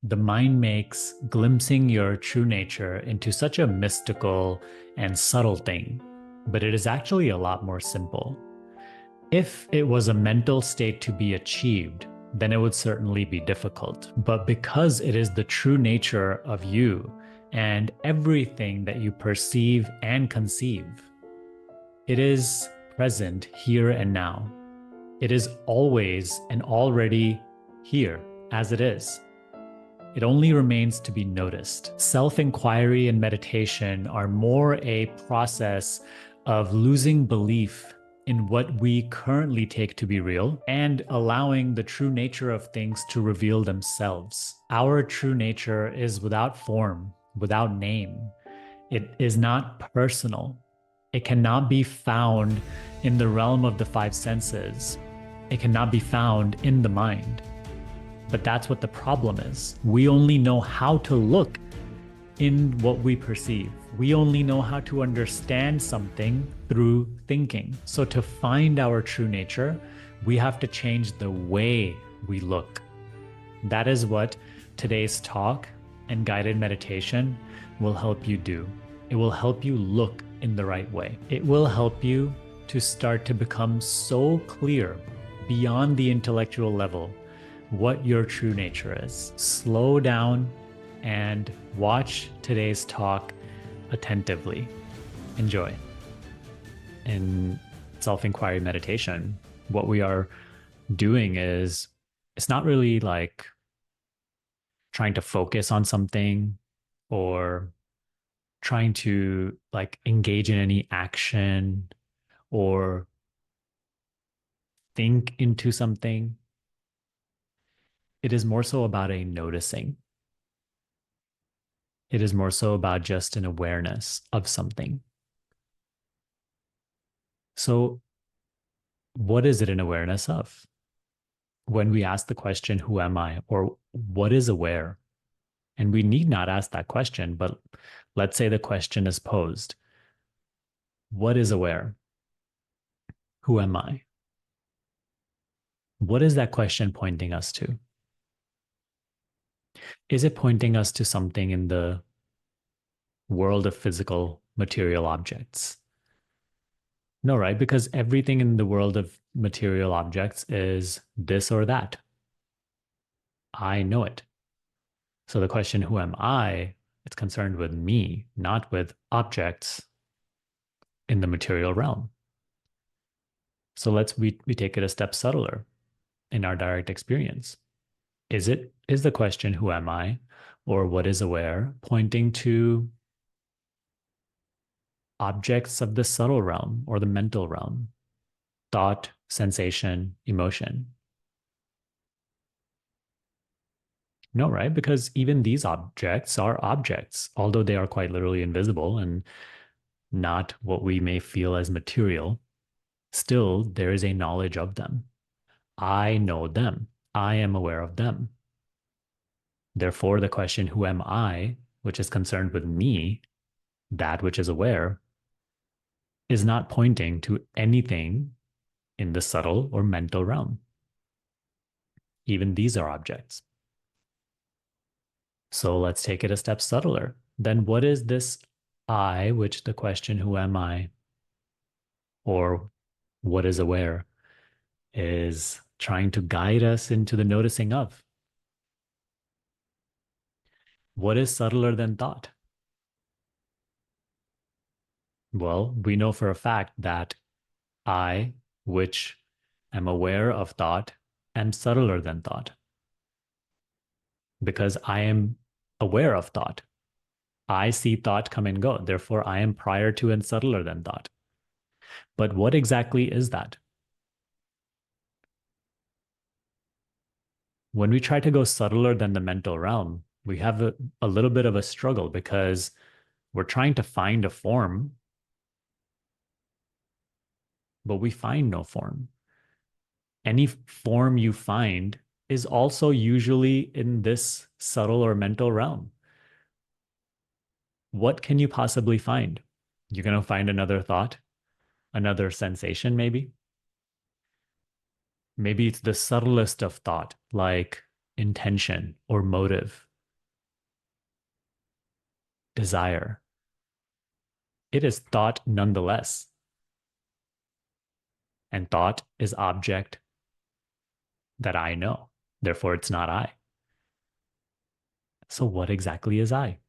the mind makes glimpsing your true nature into such a mystical and subtle thing, but it is actually a lot more simple. If it was a mental state to be achieved, then it would certainly be difficult. But because it is the true nature of you and everything that you perceive and conceive, it is present here and now. It is always and already here as it is. It only remains to be noticed. Self-inquiry and meditation are more a process of losing belief in what we currently take to be real and allowing the true nature of things to reveal themselves. Our true nature is without form, without name. It is not personal. It cannot be found in the realm of the five senses. It cannot be found in the mind. But that's what the problem is. We only know how to look in what we perceive. We only know how to understand something through thinking. So to find our true nature, we have to change the way we look. That is what today's talk and guided meditation will help you do. It will help you look in the right way. It will help you to start to become so clear beyond the intellectual level what your true nature is. Slow down and watch today's talk attentively. Enjoy. In self-inquiry meditation, what we are doing is, it's not really like trying to focus on something or trying to like engage in any action or think into something. It is more so about a noticing. It is more so about just an awareness of something. So, what is it an awareness of? When we ask the question, who am I? Or what is aware? And we need not ask that question, but let's say the question is posed. What is aware? Who am I? What is that question pointing us to? Is it pointing us to something in the world of physical material objects? No, right? Because everything in the world of material objects is this or that. I know it. So the question, who am I? It's concerned with me, not with objects in the material realm. So we take it a step subtler in our direct experience. Is the question, who am I, or what is aware, pointing to objects of the subtle realm or the mental realm, thought, sensation, emotion? No, right? Because even these objects are objects, although they are quite literally invisible and not what we may feel as material. Still, there is a knowledge of them. I know them. I am aware of them. Therefore, the question, who am I, which is concerned with me, that which is aware, is not pointing to anything in the subtle or mental realm. Even these are objects. So let's take it a step subtler. Then what is this I, which the question, who am I, or what is aware, is trying to guide us into the noticing of? What is subtler than thought? Well, we know for a fact that I, which am aware of thought, am subtler than thought because I am aware of thought. I see thought come and go. Therefore, I am prior to and subtler than thought. But what exactly is that? When we try to go subtler than the mental realm, we have a little bit of a struggle because we're trying to find a form, but we find no form. Any form you find is also usually in this subtle or mental realm. What can you possibly find? You're going to find another thought, another sensation, maybe. Maybe it's the subtlest of thought, like intention or motive. desire. It is thought nonetheless. And thought is object that I know. Therefore, it's not I. So, what exactly is I?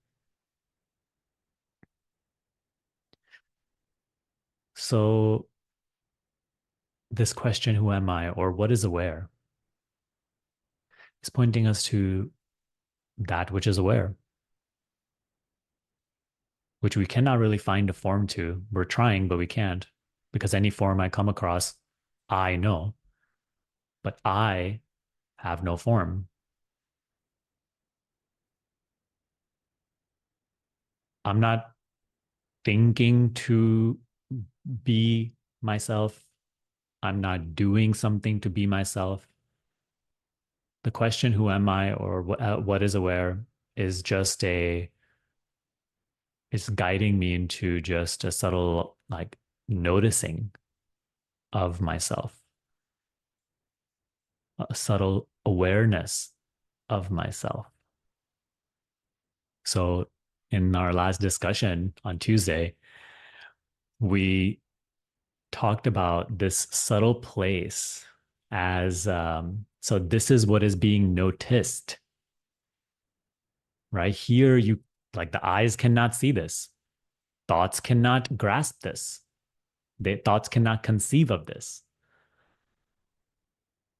So, this question, who am I, or what is aware, is pointing us to that which is aware, which we cannot really find a form to. We're trying, but we can't, because any form I come across, I know, but I have no form. I'm not thinking to be myself. I'm not doing something to be myself. The question, who am I, or what is aware, is just it's guiding me into just a subtle, like, noticing of myself, a subtle awareness of myself. So, in our last discussion on Tuesday, we talked about this subtle place as so this is what is being noticed, right? Here, you, like, the eyes cannot see this, thoughts cannot grasp this, thoughts cannot conceive of this.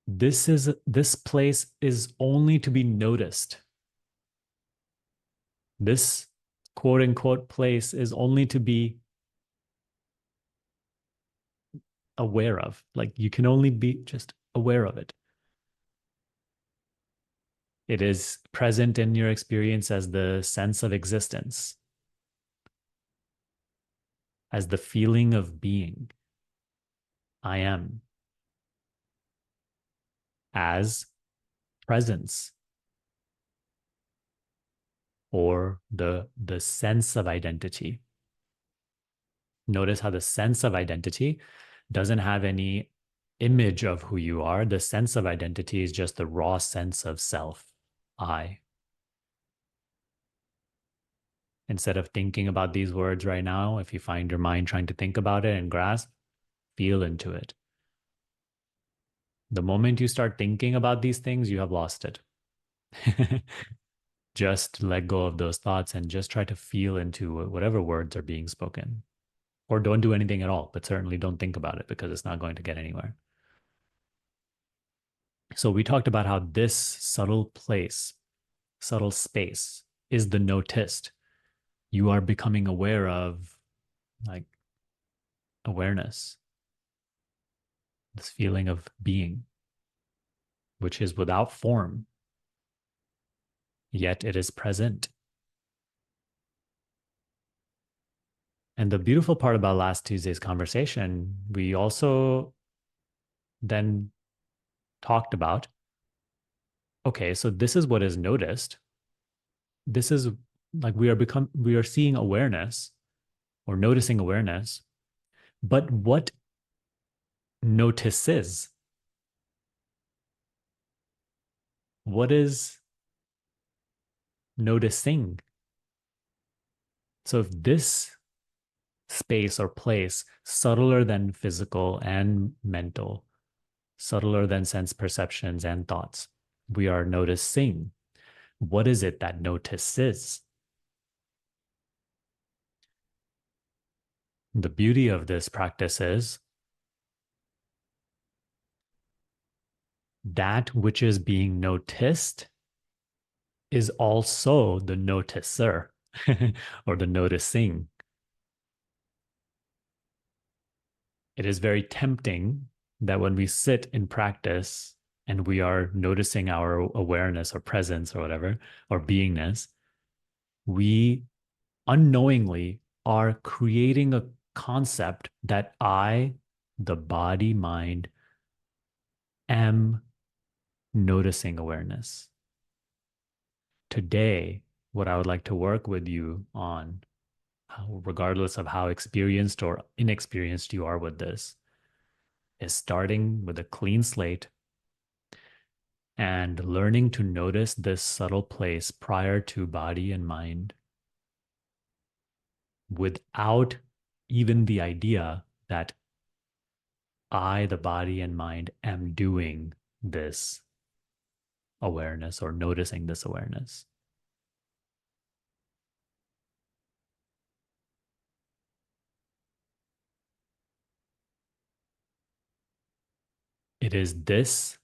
This place is only to be noticed. This quote unquote place is only to be aware of. Like, you can only be just aware of it. It is present in your experience as the sense of existence, as the feeling of being. I am, as presence, or the sense of identity. Notice how the sense of identity doesn't have any image of who you are. The sense of identity is just the raw sense of self, I. Instead of thinking about these words right now, if you find your mind trying to think about it and grasp, feel into it. The moment you start thinking about these things, you have lost it. Just let go of those thoughts and just try to feel into whatever words are being spoken. Or don't do anything at all, but certainly don't think about it, because it's not going to get anywhere. So we talked about how this subtle place, subtle space, is the noticed. You are becoming aware of, like, awareness, this feeling of being, which is without form, yet it is present. And the beautiful part about last Tuesday's conversation, we also then talked about, okay, so this is what is noticed. This is, like, we are seeing awareness or noticing awareness, but what notices? What is noticing? So if this space or place, subtler than physical and mental, subtler than sense perceptions and thoughts, we are noticing, what is it that notices? The beauty of this practice is that which is being noticed is also the noticer or the noticing. It is very tempting that when we sit in practice and we are noticing our awareness or presence or whatever, or beingness, we unknowingly are creating a concept that I, the body, mind, am noticing awareness. Today, what I would like to work with you on, regardless of how experienced or inexperienced you are with this, is starting with a clean slate and learning to notice this subtle place prior to body and mind, without even the idea that I, the body and mind, am doing this awareness or noticing this awareness. It is this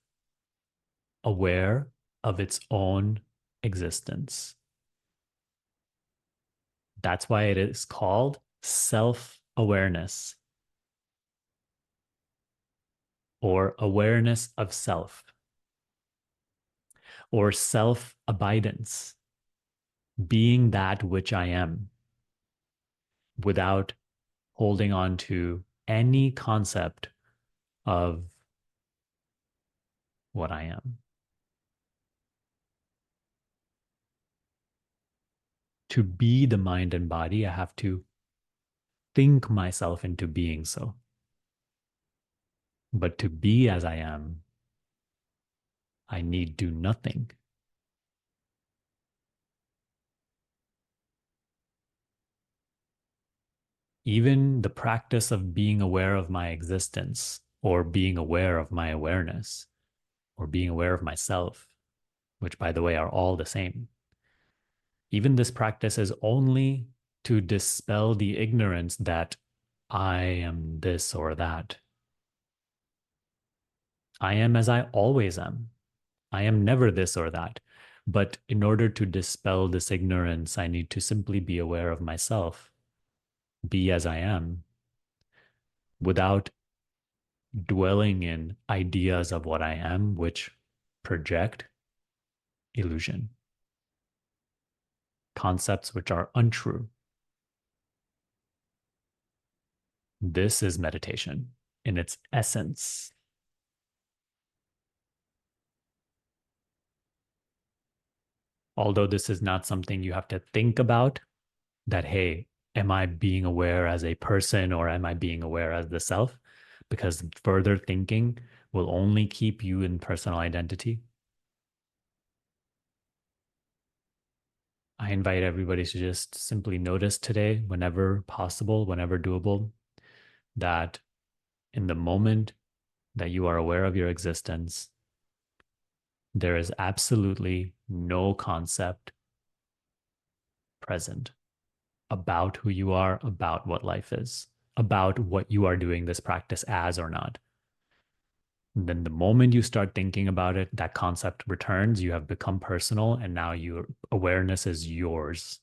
aware of its own existence. That's why it is called self awareness or awareness of self or self abidance, being that which I am without holding on to any concept of what I am. To be the mind and body, I have to think myself into being so. But to be as I am, I need do nothing. Even the practice of being aware of my existence or being aware of my awareness or being aware of myself, which by the way are all the same. Even this practice is only to dispel the ignorance that I am this or that. I am as I always am. I am never this or that. But in order to dispel this ignorance, I need to simply be aware of myself, be as I am, without dwelling in ideas of what I am, which project illusion, concepts which are untrue. This is meditation in its essence. Although this is not something you have to think about, that, hey, am I being aware as a person or am I being aware as the self? Because further thinking will only keep you in personal identity. I invite everybody to just simply notice today, whenever possible, whenever doable, that in the moment that you are aware of your existence, there is absolutely no concept present about who you are, about what life is, about what you are doing this practice as or not. And then the moment you start thinking about it, that concept returns, you have become personal, and now your awareness is yours.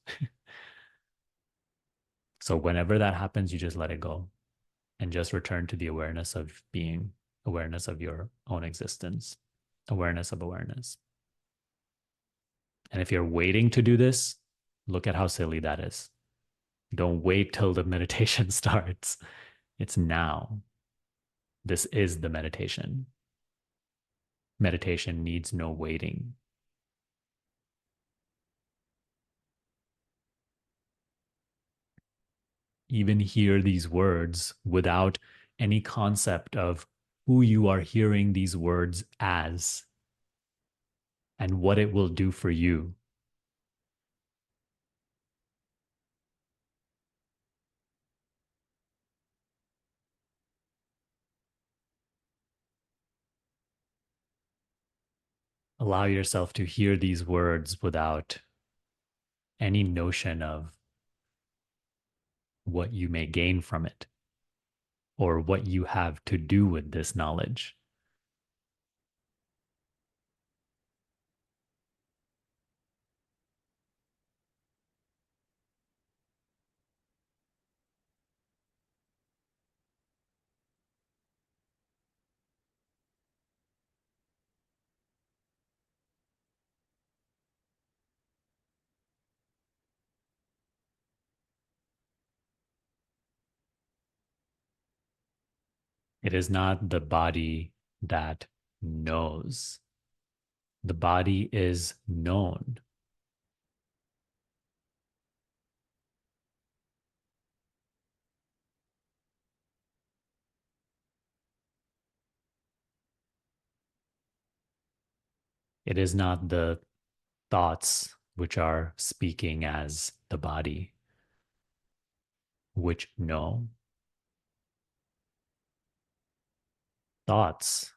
So whenever that happens, you just let it go and just return to the awareness of being, awareness of your own existence, awareness of awareness. And if you're waiting to do this, look at how silly that is. Don't wait till the meditation starts. It's now. This is the meditation. Meditation needs no waiting. Even hear these words without any concept of who you are hearing these words as and what it will do for you. Allow yourself to hear these words without any notion of what you may gain from it or what you have to do with this knowledge. It is not the body that knows, the body is known. It is not the thoughts which are speaking as the body. which know. Thoughts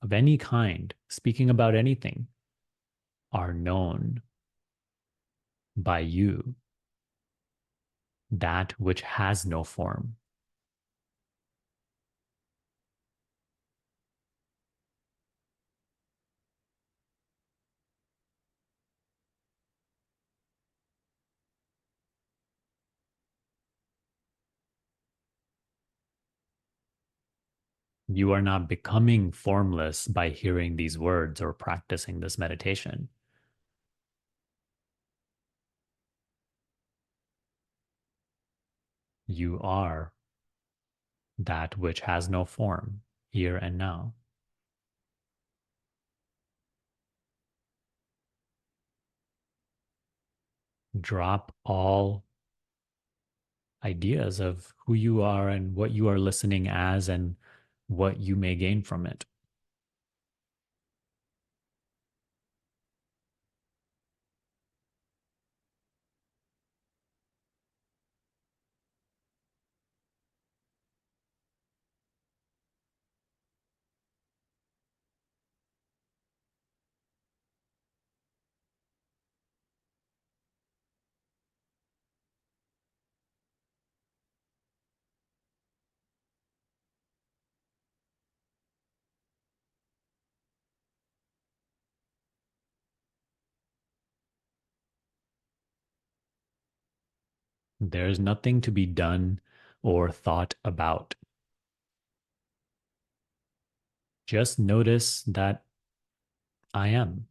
of any kind, speaking about anything, are known by you, that which has no form. You are not becoming formless by hearing these words or practicing this meditation. You are that which has no form here and now. Drop all ideas of who you are and what you are listening as and what you may gain from it. There's nothing to be done or thought about. Just notice that I am.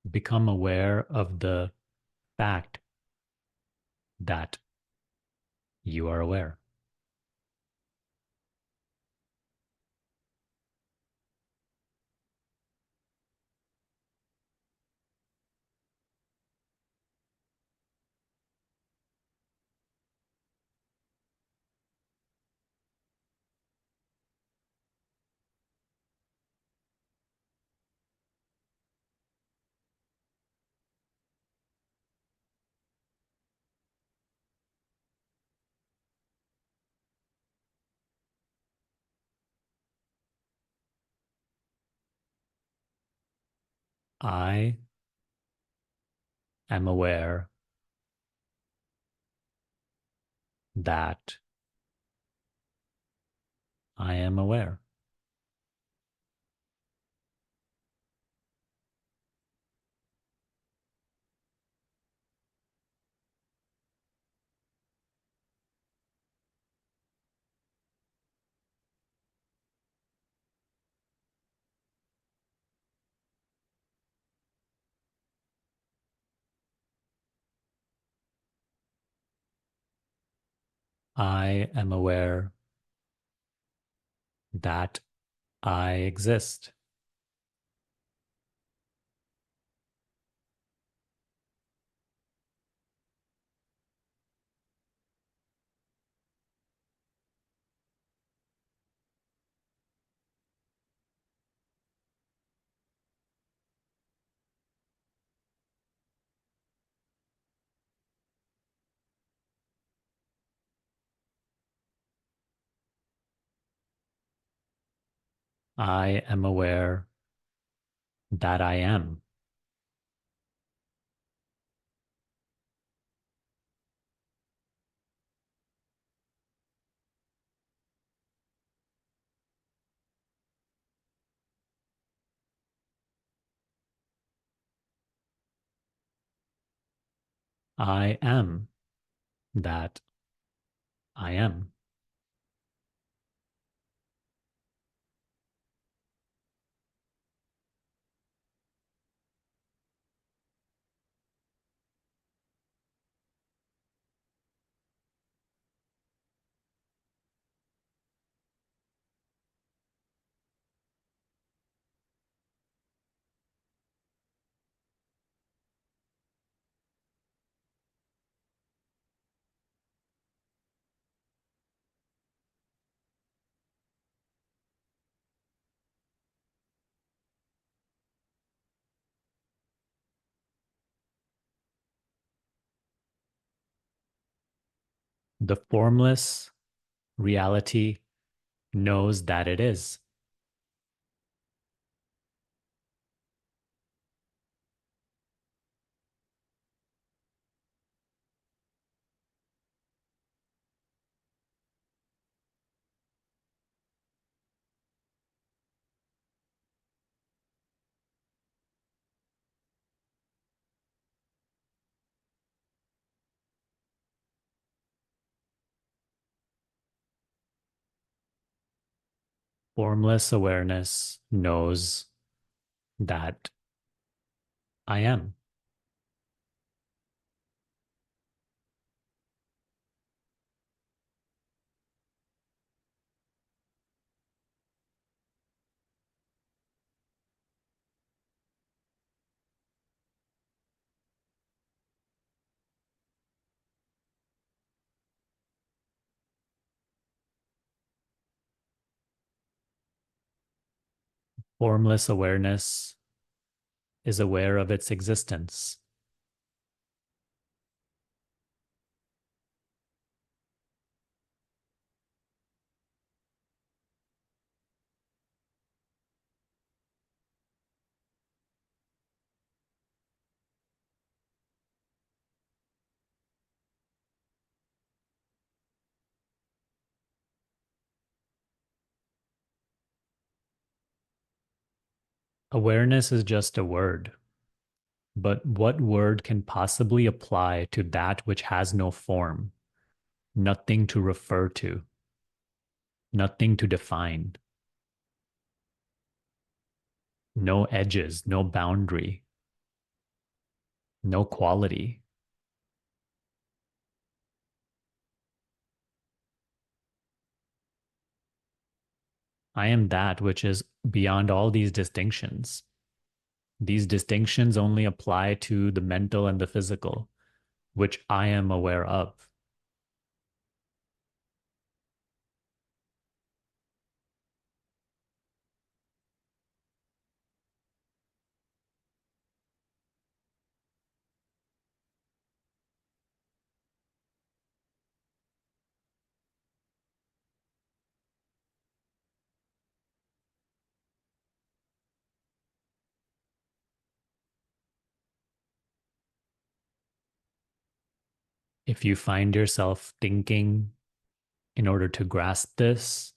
Become aware of the fact that you are aware. I am aware that I am aware. I am aware that I exist. I am aware that I am. I am that I am. The formless reality knows that it is. Formless awareness knows that I am. Formless awareness is aware of its existence. Awareness is just a word, but what word can possibly apply to that which has no form, nothing to refer to, nothing to define, no edges, no boundary, no quality? I am that which is beyond all these distinctions. These distinctions only apply to the mental and the physical, which I am aware of. If you find yourself thinking in order to grasp this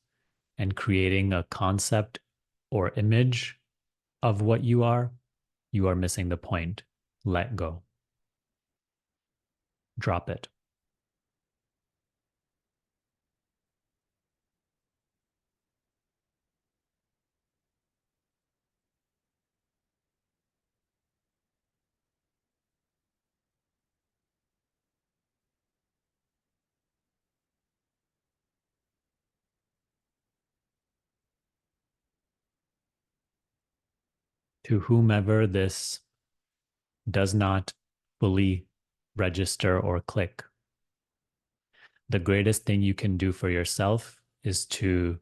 and creating a concept or image of what you are missing the point. Let go. Drop it. To whomever this does not fully register or click, the greatest thing you can do for yourself is to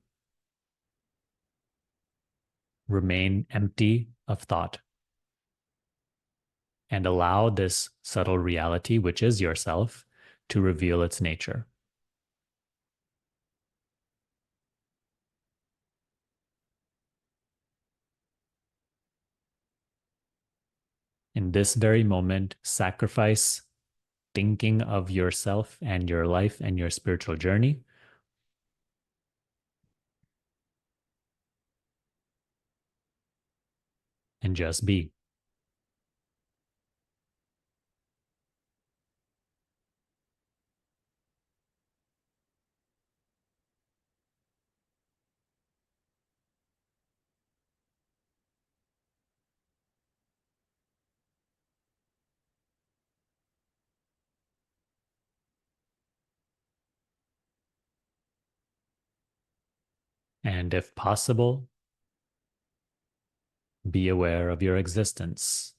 remain empty of thought and allow this subtle reality, which is yourself, to reveal its nature. In this very moment, sacrifice thinking of yourself and your life and your spiritual journey and just be. And if possible, be aware of your existence.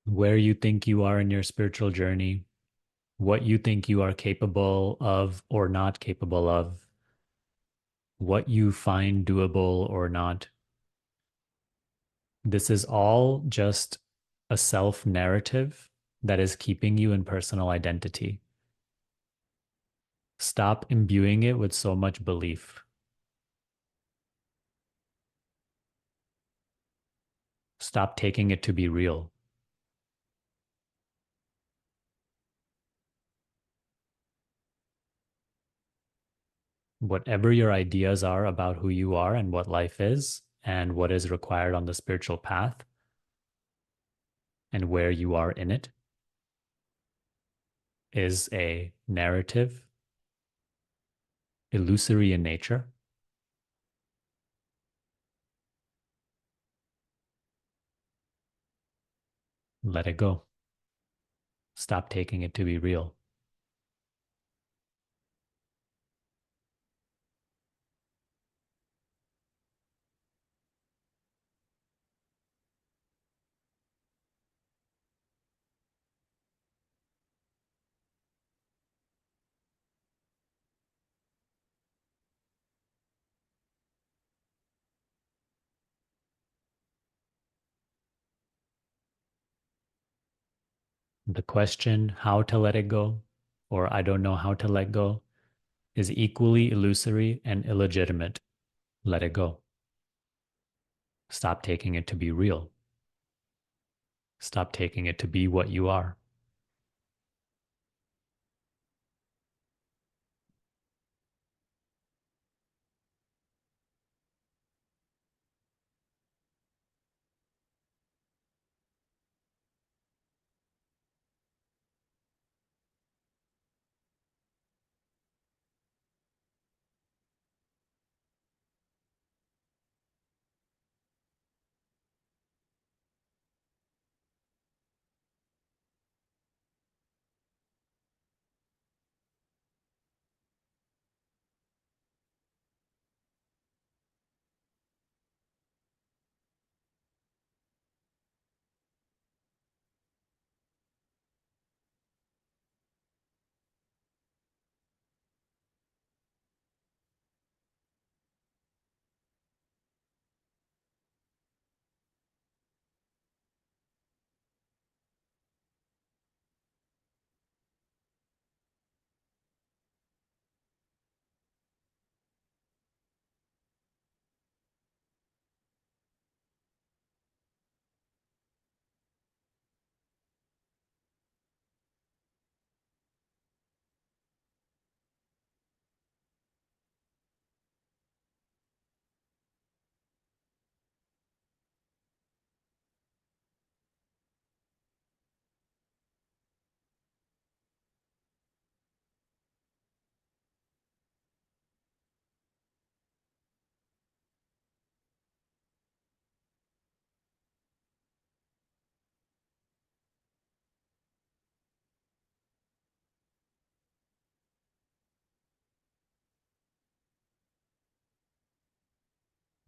Where you think you are in your spiritual journey, what you think you are capable of or not capable of, what you find doable or not. This is all just a self narrative that is keeping you in personal identity. Stop imbuing it with so much belief. Stop taking it to be real. Whatever your ideas are about who you are and what life is and what is required on the spiritual path and where you are in it is a narrative, illusory in nature. Let it go. Stop taking it to be real. The question, how to let it go, or I don't know how to let go, is equally illusory and illegitimate. Let it go. Stop taking it to be real. Stop taking it to be what you are.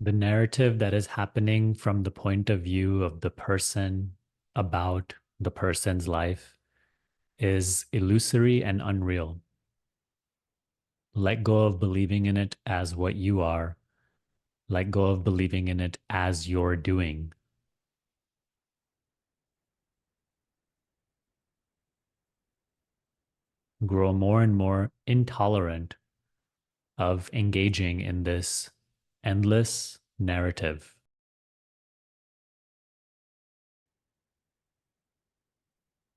The narrative that is happening from the point of view of the person about the person's life is illusory and unreal. Let go of believing in it as what you are. Let go of believing in it as you're doing. Grow more and more intolerant of engaging in this endless narrative.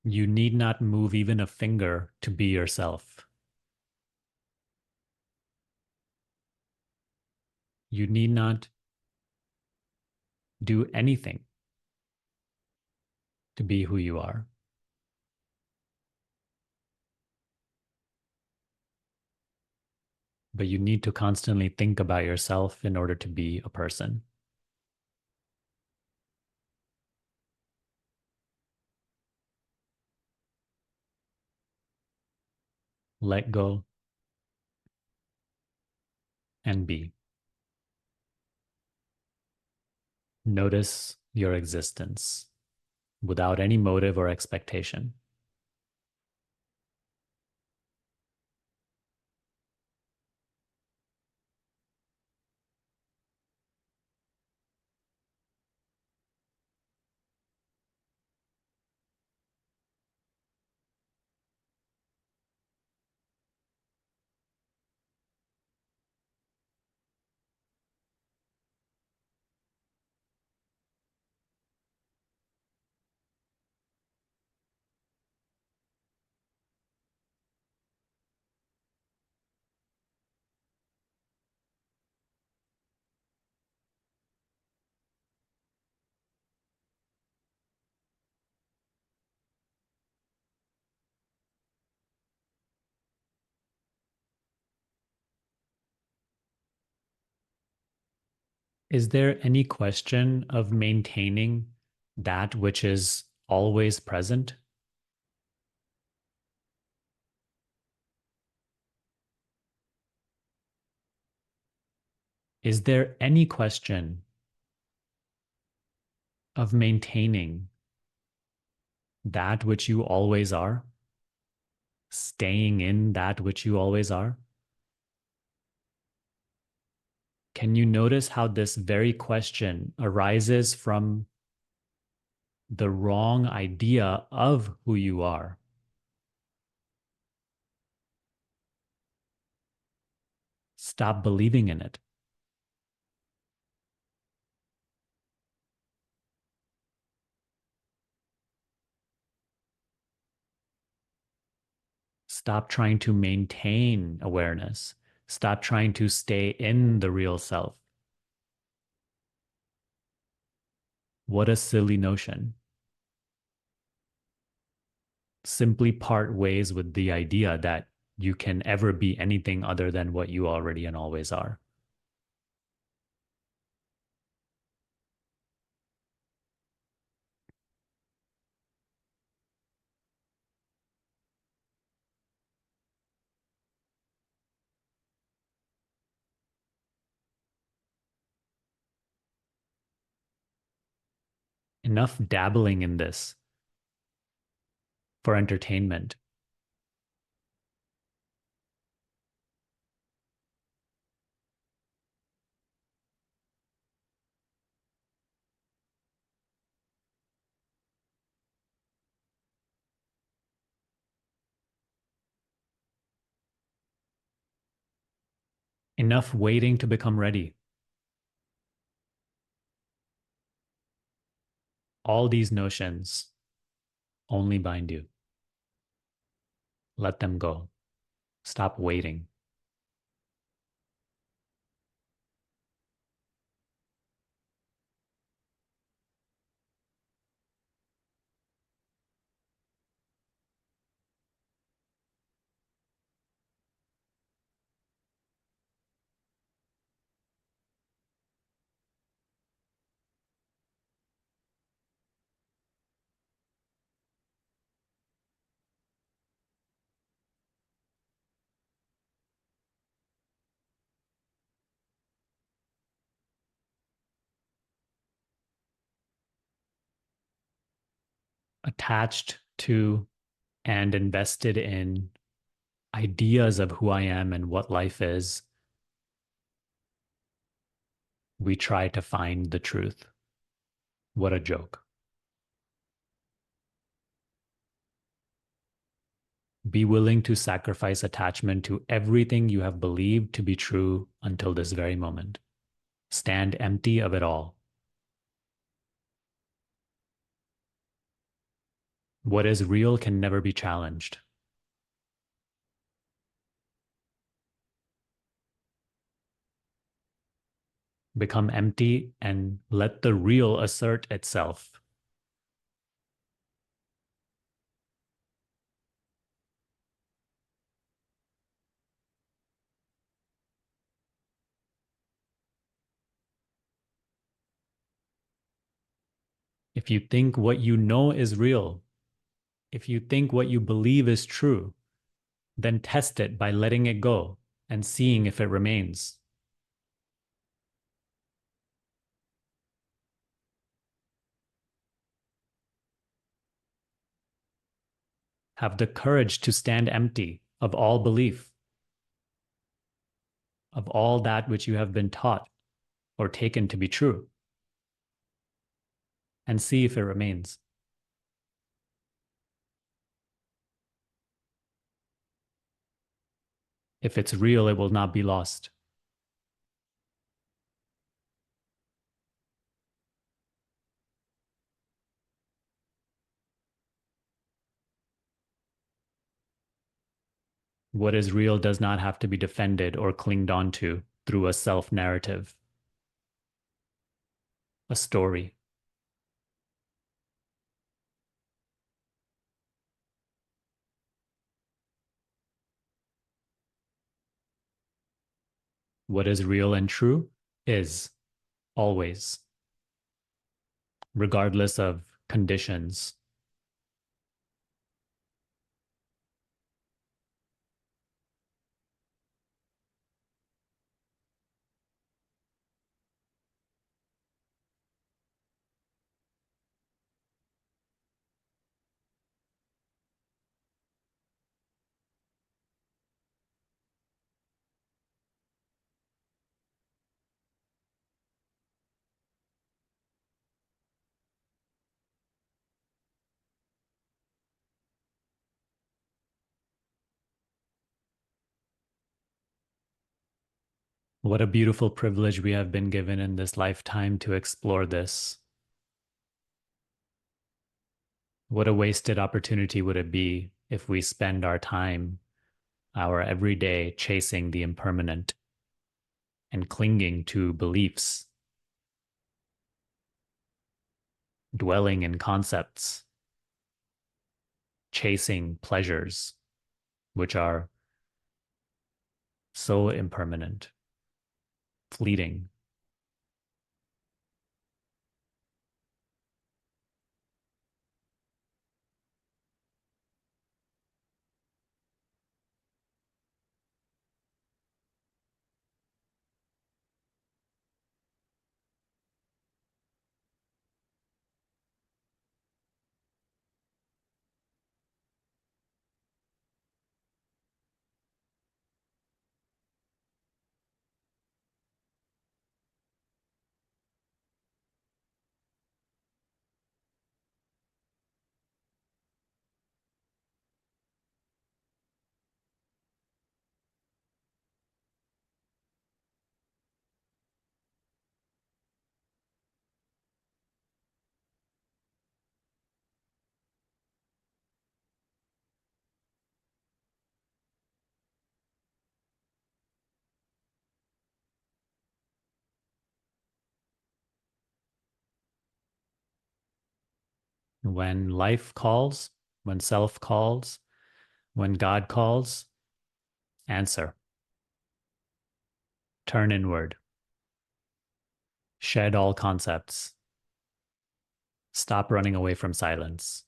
You need not move even a finger to be yourself. You need not do anything to be who you are. But you need to constantly think about yourself in order to be a person. Let go and be. Notice your existence without any motive or expectation. Is there any question of maintaining that which is always present? Is there any question of maintaining that which you always are? Staying in that which you always are? Can you notice how this very question arises from the wrong idea of who you are? Stop believing in it. Stop trying to maintain awareness. Stop trying to stay in the real self. What a silly notion. Simply part ways with the idea that you can ever be anything other than what you already and always are. Enough dabbling in this for entertainment. Enough waiting to become ready. All these notions only bind you. Let them go. Stop waiting. attached to and invested in ideas of who I am and what life is, we try to find the truth. What a joke. Be willing to sacrifice attachment to everything you have believed to be true until this very moment. Stand empty of it all. What is real can never be challenged. Become empty and let the real assert itself. If you think what you know is real, if you think what you believe is true, then test it by letting it go and seeing if it remains. Have the courage to stand empty of all belief, of all that which you have been taught or taken to be true, and see if it remains. If it's real, it will not be lost. What is real does not have to be defended or clinged onto through a self narrative, a story. What is real and true is always, regardless of conditions. What a beautiful privilege we have been given in this lifetime to explore this. What a wasted opportunity would it be if we spend our time, our everyday, chasing the impermanent and clinging to beliefs, dwelling in concepts, chasing pleasures, which are so impermanent, fleeting. When life calls, when self calls, when God calls, answer. Turn inward. Shed all concepts. Stop running away from silence.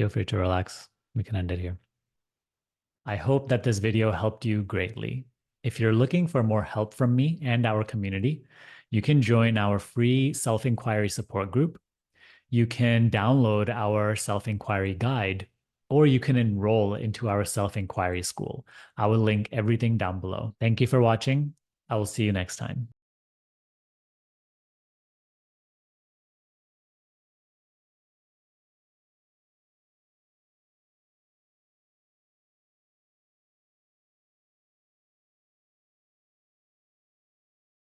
Feel free to relax. We can end it here. I hope that this video helped you greatly. If you're looking for more help from me and our community, you can join our free self-inquiry support group. You can download our self-inquiry guide, or you can enroll into our self-inquiry school. I will link everything down below. Thank you for watching. I will see you next time.